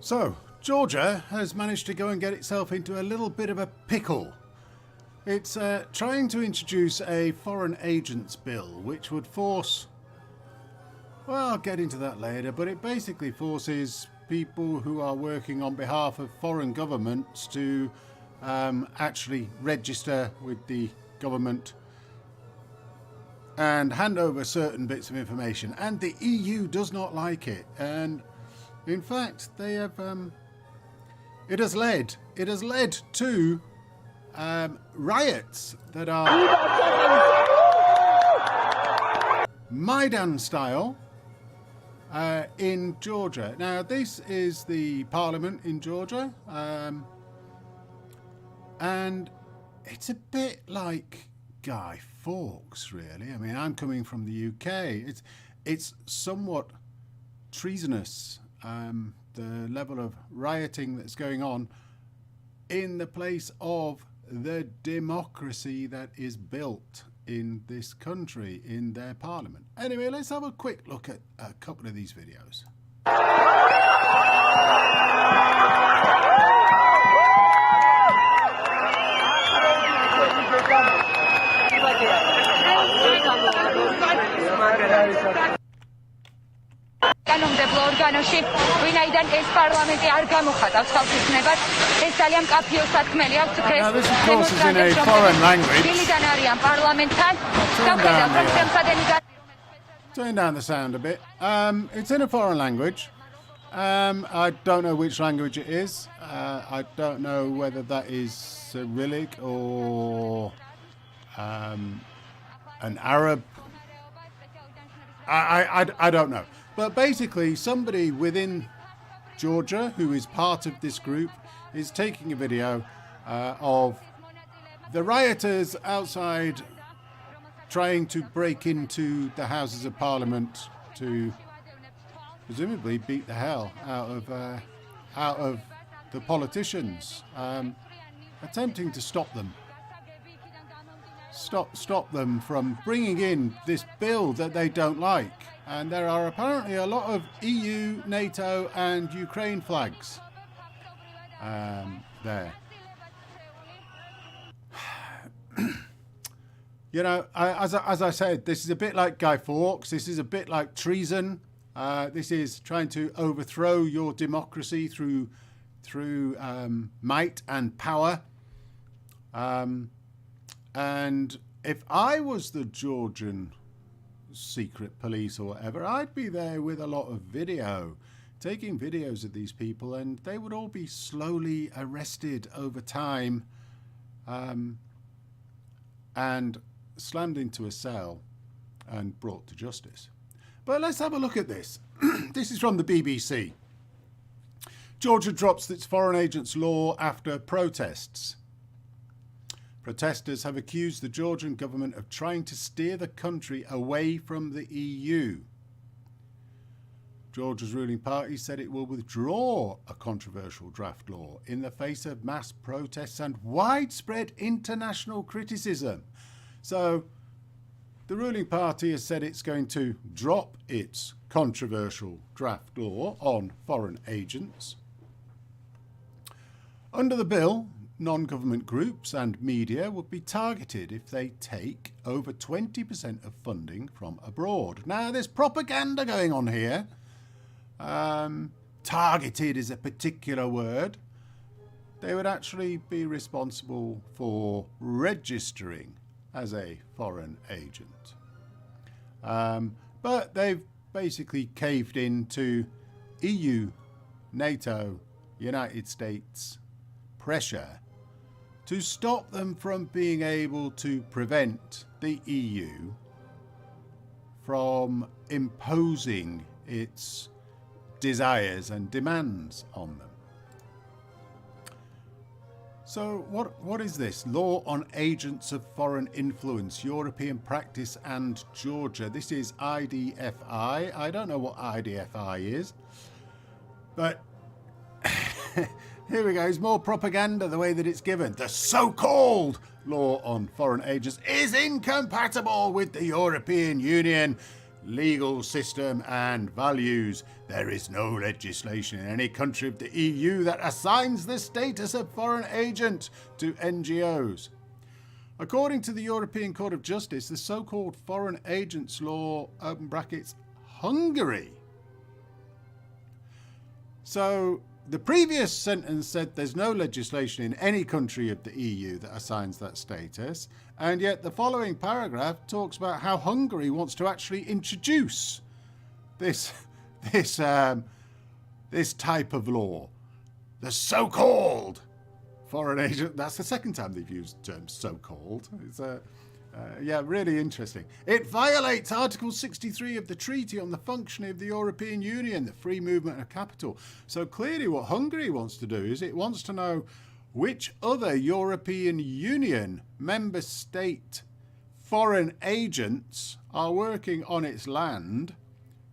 So, Georgia has managed to go and get itself into a little bit of a pickle. It's trying to introduce a foreign agents bill, which would force... Well, I'll get into that later, but it basically forces people who are working on behalf of foreign governments to actually register with the government and hand over certain bits of information. And the EU does not like it. And in fact, they have... It has led to riots that are Maidan-style in Georgia. Now, this is the parliament in Georgia, and it's a bit like Guy Fawkes, really. I mean, I'm coming from the UK. It's somewhat treasonous, the level of rioting that's going on in the place of the democracy that is built in this country, in their parliament. Anyway, let's have a quick look at a couple of these videos. ორგანოში, ვინაიდან ეს პარლამენტი არ გამოხატავს თავისუფლებას, ეს ძალიან მკაფიო საქმელი აქვს დღეს. Now this of course is in a foreign language. დილიდან არიან პარლამენტთან. გავხედავ, რომ შემსადენი Turn down the sound a bit. It's in a foreign language. I don't know which language it is. I don't know whether that is Cyrillic or an Arab. I don't know. But basically, somebody within Georgia who is part of this group is taking a video of the rioters outside trying to break into the Houses of Parliament to presumably beat the hell out of the politicians, attempting to stop them. Stop them from bringing in this bill that they don't like. And there are apparently a lot of EU, NATO and Ukraine flags there. You know, as I said, this is a bit like Guy Fawkes. This is a bit like treason. This is trying to overthrow your democracy through might and power. And if I was the Georgian secret police or whatever, I'd be there with a lot of video, taking videos of these people, and they would all be slowly arrested over time and slammed into a cell and brought to justice. But let's have a look at this. This is from the BBC. Georgia drops its foreign agents law after protests. Protesters have accused the Georgian government of trying to steer the country away from the EU. Georgia's ruling party said it will withdraw a controversial draft law in the face of mass protests and widespread international criticism. So, the ruling party has said it's going to drop its controversial draft law on foreign agents. Under the bill, non-government groups and media would be targeted if they take over 20% of funding from abroad. Now, there's propaganda going on here. Targeted is a particular word. They would actually be responsible for registering as a foreign agent. But they've basically caved into EU, NATO, United States pressure to stop them from being able to prevent the EU from imposing its desires and demands on them. So what is this? Law on Agents of Foreign Influence, European Practice and Georgia. This is IDFI. I don't know what IDFI is, but here we go. It's more propaganda the way that it's given. The so-called law on foreign agents is incompatible with the European Union, legal system and values. There is no legislation in any country of the EU that assigns the status of foreign agent to NGOs. According to the European Court of Justice, the so-called foreign agents law, open brackets, Hungary. So the previous sentence said there's no legislation in any country of the EU that assigns that status, and yet the following paragraph talks about how Hungary wants to actually introduce this type of law, the so-called foreign agent. That's the second time they've used the term so-called. It's really interesting. It violates Article 63 of the Treaty on the Functioning of the European Union, the free movement of capital. So clearly what Hungary wants to do is it wants to know which other European Union member state foreign agents are working on its land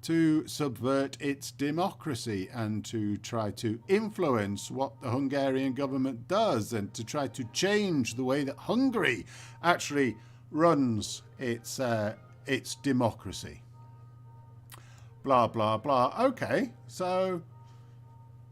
to subvert its democracy and to try to influence what the Hungarian government does and to try to change the way that Hungary actually runs its democracy. Blah, blah, blah. Okay, so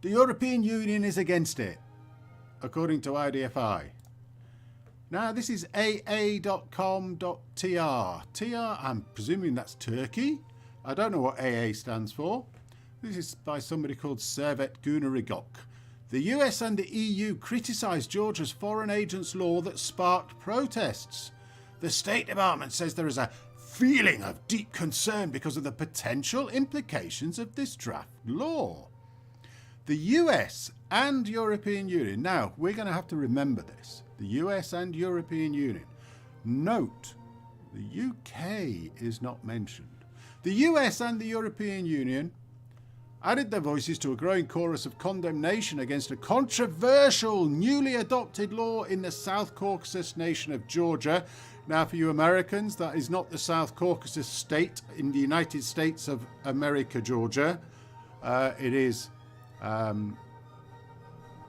the European Union is against it, according to IDFI. Now, this is aa.com.tr. TR, I'm presuming that's Turkey. I don't know what AA stands for. This is by somebody called Servet Gunarigok. The US and the EU criticised Georgia's foreign agents law that sparked protests. The State Department says there is a feeling of deep concern because of the potential implications of this draft law. The US and European Union. Now, we're going to have to remember this. The US and European Union. Note, the UK is not mentioned. The US and the European Union added their voices to a growing chorus of condemnation against a controversial, newly adopted law in the South Caucasus nation of Georgia. Now, for you Americans, that is not the South Caucasus state in the United States of America, Georgia. It is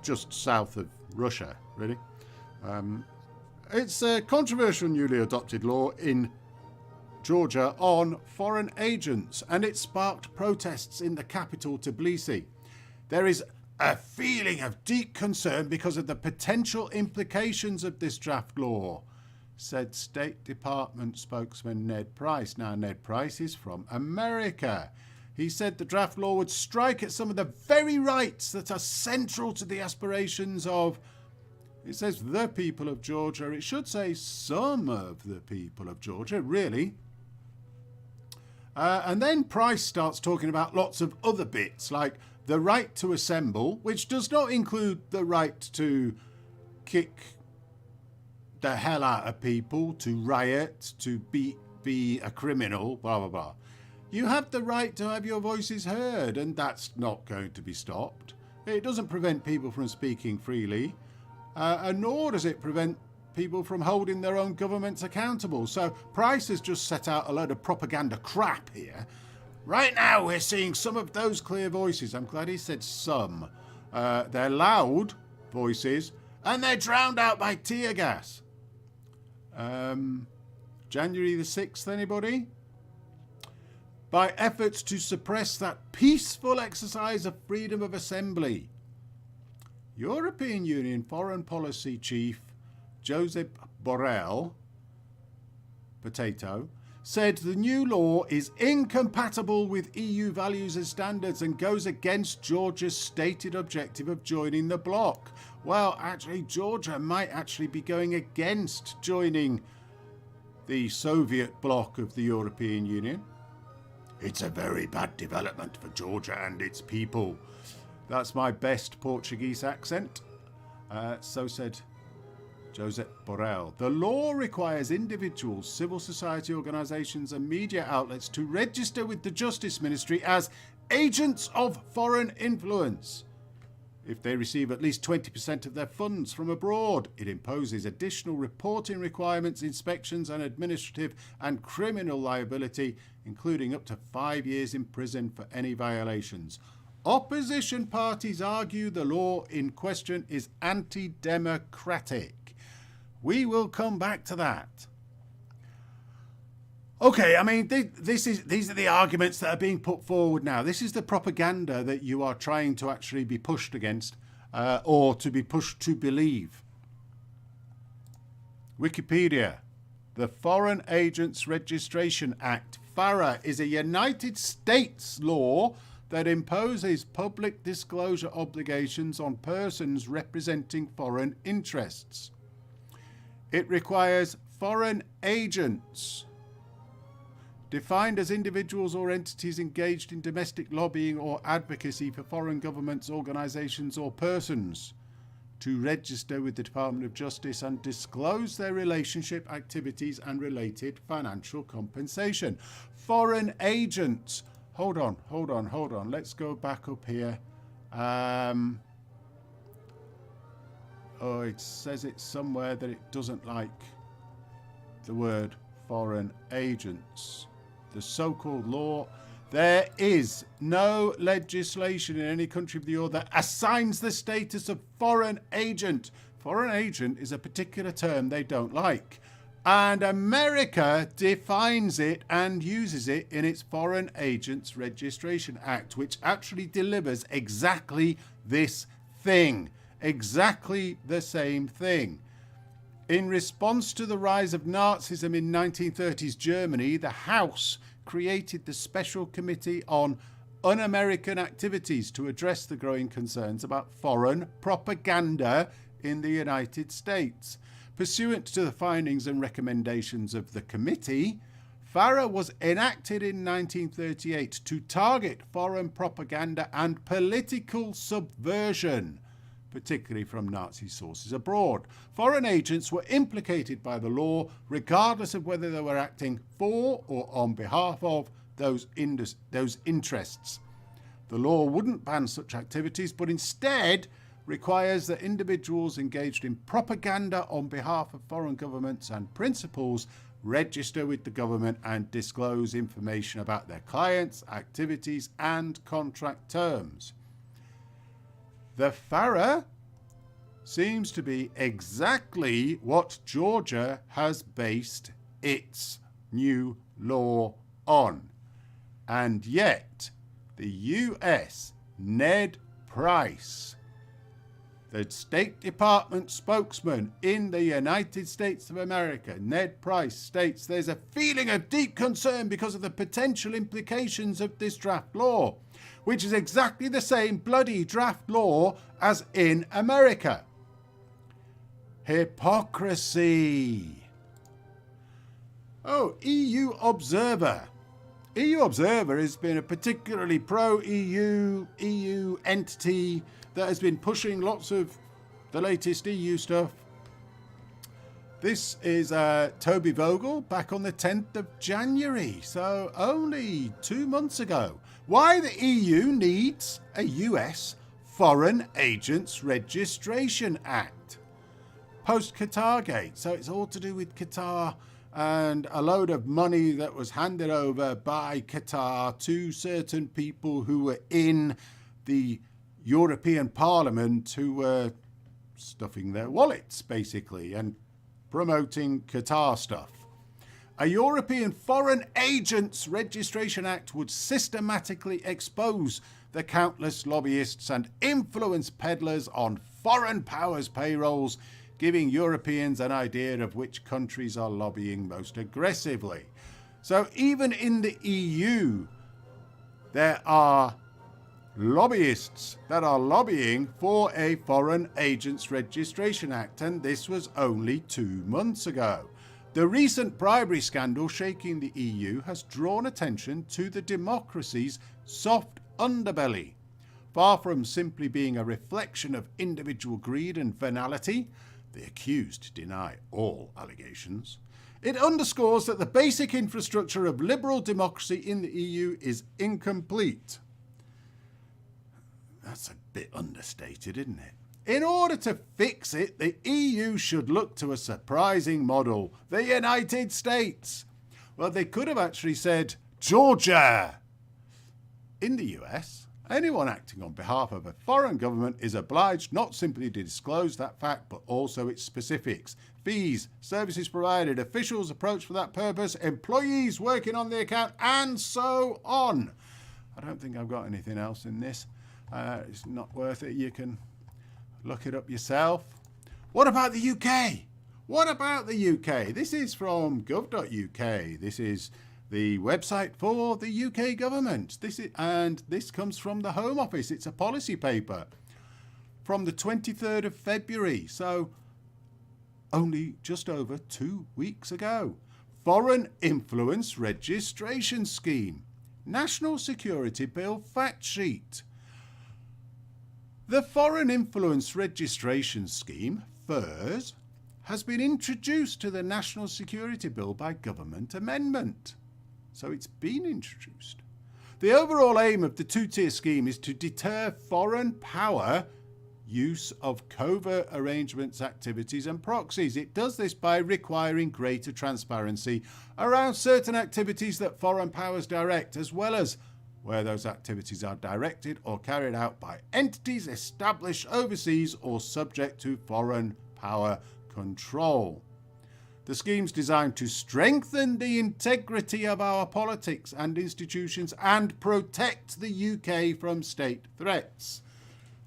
just south of Russia, really. It's a controversial, newly adopted law in Georgia on foreign agents, and it sparked protests in the capital, Tbilisi. There is a feeling of deep concern because of the potential implications of this draft law, said State Department spokesman Ned Price. Now, Ned Price is from America. He said the draft law would strike at some of the very rights that are central to the aspirations of, it says the people of Georgia. It should say some of the people of Georgia, really. And then Price starts talking about lots of other bits, like the right to assemble, which does not include the right to kick the hell out of people, to riot, to be a criminal, blah, blah, blah. You have the right to have your voices heard, and that's not going to be stopped. It doesn't prevent people from speaking freely, and nor does it prevent people from holding their own governments accountable. So Price has just set out a load of propaganda crap here. Right now we're seeing some of those clear voices. I'm glad he said some. They're loud voices and they're drowned out by tear gas. January the 6th, anybody? By efforts to suppress that peaceful exercise of freedom of assembly. European Union Foreign Policy Chief Josep Borrell, potato, said the new law is incompatible with EU values and standards and goes against Georgia's stated objective of joining the bloc. Well, actually, Georgia might actually be going against joining the Soviet bloc of the European Union. It's a very bad development for Georgia and its people. That's my best Portuguese accent. So said Josep Borrell. The law requires individuals, civil society organisations and media outlets to register with the Justice Ministry as agents of foreign influence if they receive at least 20% of their funds from abroad. It imposes additional reporting requirements, inspections and administrative and criminal liability, including up to 5 years in prison for any violations. Opposition parties argue the law in question is anti-democratic. We will come back to that. Okay, I mean, these are the arguments that are being put forward now. This is the propaganda that you are trying to actually be pushed against, or to be pushed to believe. Wikipedia. The Foreign Agents Registration Act, FARA, is a United States law that imposes public disclosure obligations on persons representing foreign interests. It requires foreign agents, defined as individuals or entities engaged in domestic lobbying or advocacy for foreign governments, organisations or persons, to register with the Department of Justice and disclose their relationship, activities and related financial compensation. Foreign agents. Hold on. Let's go back up here. It says it somewhere that it doesn't like the word foreign agents. The so-called law. There is no legislation in any country of the world that assigns the status of foreign agent. Foreign agent is a particular term they don't like. And America defines it and uses it in its Foreign Agents Registration Act, which actually delivers exactly this thing. Exactly the same thing. In response to the rise of Nazism in 1930s Germany, the House created the Special Committee on Un-American Activities to address the growing concerns about foreign propaganda in the United States. Pursuant to the findings and recommendations of the committee, FARA was enacted in 1938 to target foreign propaganda and political subversion, particularly from Nazi sources abroad. Foreign agents were implicated by the law regardless of whether they were acting for or on behalf of those interests. The law wouldn't ban such activities, but instead requires that individuals engaged in propaganda on behalf of foreign governments and principals register with the government and disclose information about their clients, activities and contract terms. The FARA seems to be exactly what Georgia has based its new law on. And yet, the US, Ned Price, the State Department spokesman in the United States of America, Ned Price, states there's a feeling of deep concern because of the potential implications of this draft law, which is exactly the same bloody draft law as in America. Hypocrisy. Oh, EU Observer. EU Observer has been a particularly pro-EU entity that has been pushing lots of the latest EU stuff. This is Toby Vogel back on the 10th of January, so only 2 months ago. Why the EU needs a US Foreign Agents Registration Act. Post-Qatargate, so it's all to do with Qatar and a load of money that was handed over by Qatar to certain people who were in the European Parliament who were stuffing their wallets, basically, and promoting Qatar stuff. A European Foreign Agents Registration Act would systematically expose the countless lobbyists and influence peddlers on foreign powers' payrolls, giving Europeans an idea of which countries are lobbying most aggressively. So even in the EU, there are lobbyists that are lobbying for a Foreign Agents Registration Act, and this was only 2 months ago. The recent bribery scandal shaking the EU has drawn attention to the democracy's soft underbelly. Far from simply being a reflection of individual greed and venality, the accused deny all allegations. It underscores that the basic infrastructure of liberal democracy in the EU is incomplete. That's a bit understated, isn't it? In order to fix it, the EU should look to a surprising model, the United States. Well, they could have actually said, Georgia. In the US, anyone acting on behalf of a foreign government is obliged not simply to disclose that fact, but also its specifics. fees, services provided, officials approached for that purpose, employees working on the account, and so on. I don't think I've got anything else in this. It's not worth it. You can look it up yourself. What about the UK? What about the UK? This is from gov.uk. This is the website for the UK government. This comes from the Home Office. It's a policy paper from the 23rd of February. So only just over 2 weeks ago. Foreign Influence Registration Scheme. National Security Bill Fact Sheet. The Foreign Influence Registration Scheme, FIRS, has been introduced to the National Security Bill by government amendment. So it's been introduced. The overall aim of the two-tier scheme is to deter foreign power use of covert arrangements, activities and proxies. It does this by requiring greater transparency around certain activities that foreign powers direct, as well as where those activities are directed or carried out by entities established overseas or subject to foreign power control. The scheme's designed to strengthen the integrity of our politics and institutions and protect the UK from state threats.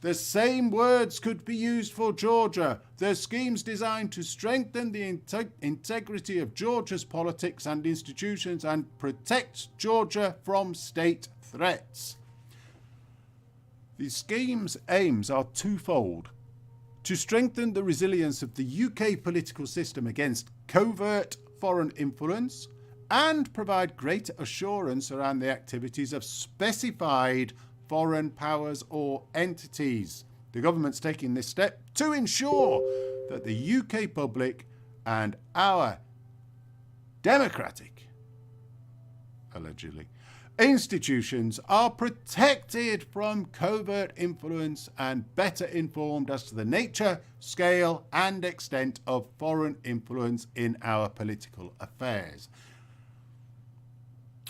The same words could be used for Georgia. The scheme's designed to strengthen the integrity of Georgia's politics and institutions and protect Georgia from state threats. The scheme's aims are twofold: to strengthen the resilience of the UK political system against covert foreign influence and provide greater assurance around the activities of specified foreign powers or entities. The government's taking this step to ensure that the UK public and our democratic, allegedly, institutions are protected from covert influence and better informed as to the nature, scale and extent of foreign influence in our political affairs.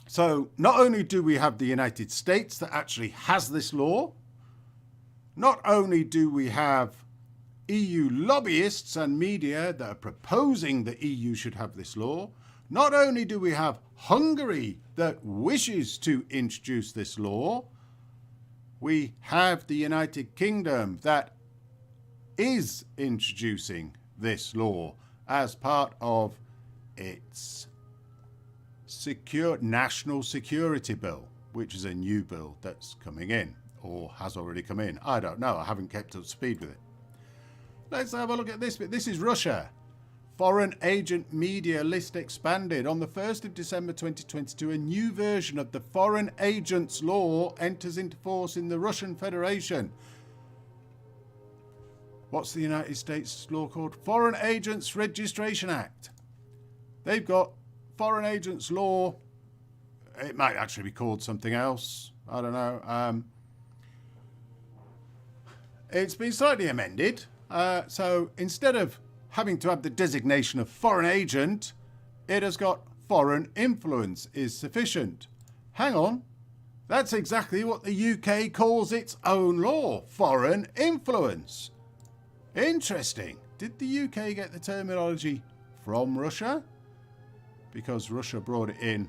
So not only do we have the United States that actually has this law, not only do we have EU lobbyists and media that are proposing the EU should have this law, not only do we have Hungary that wishes to introduce this law, we have the United Kingdom that is introducing this law as part of its National Security Bill, which is a new bill that's coming in, or has already come in. I don't know. I haven't kept up to speed with it. Let's have a look at this bit. This is Russia. Foreign agent media list expanded. On the 1st of December 2022, a new version of the Foreign Agents Law enters into force in the Russian Federation. What's the United States law called? Foreign Agents Registration Act. They've got Foreign Agents Law. It might actually be called something else. I don't know. It's been slightly amended. So instead of having to have the designation of foreign agent, it has got foreign influence is sufficient. Hang on. That's exactly what the UK calls its own law, foreign influence. Interesting. Did the UK get the terminology from Russia? Because Russia brought it in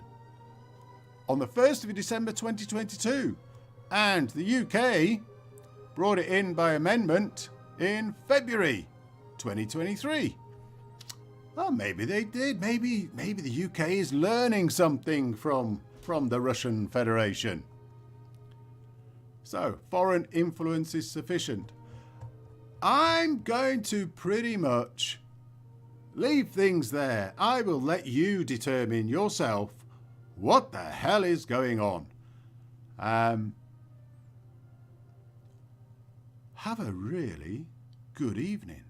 on the 1st of December 2022. And the UK brought it in by amendment in February 2023. Well, maybe they did. Maybe the UK is learning something from the Russian Federation. So, foreign influence is sufficient. I'm going to pretty much leave things there. I will let you determine yourself what the hell is going on. Have a really good evening.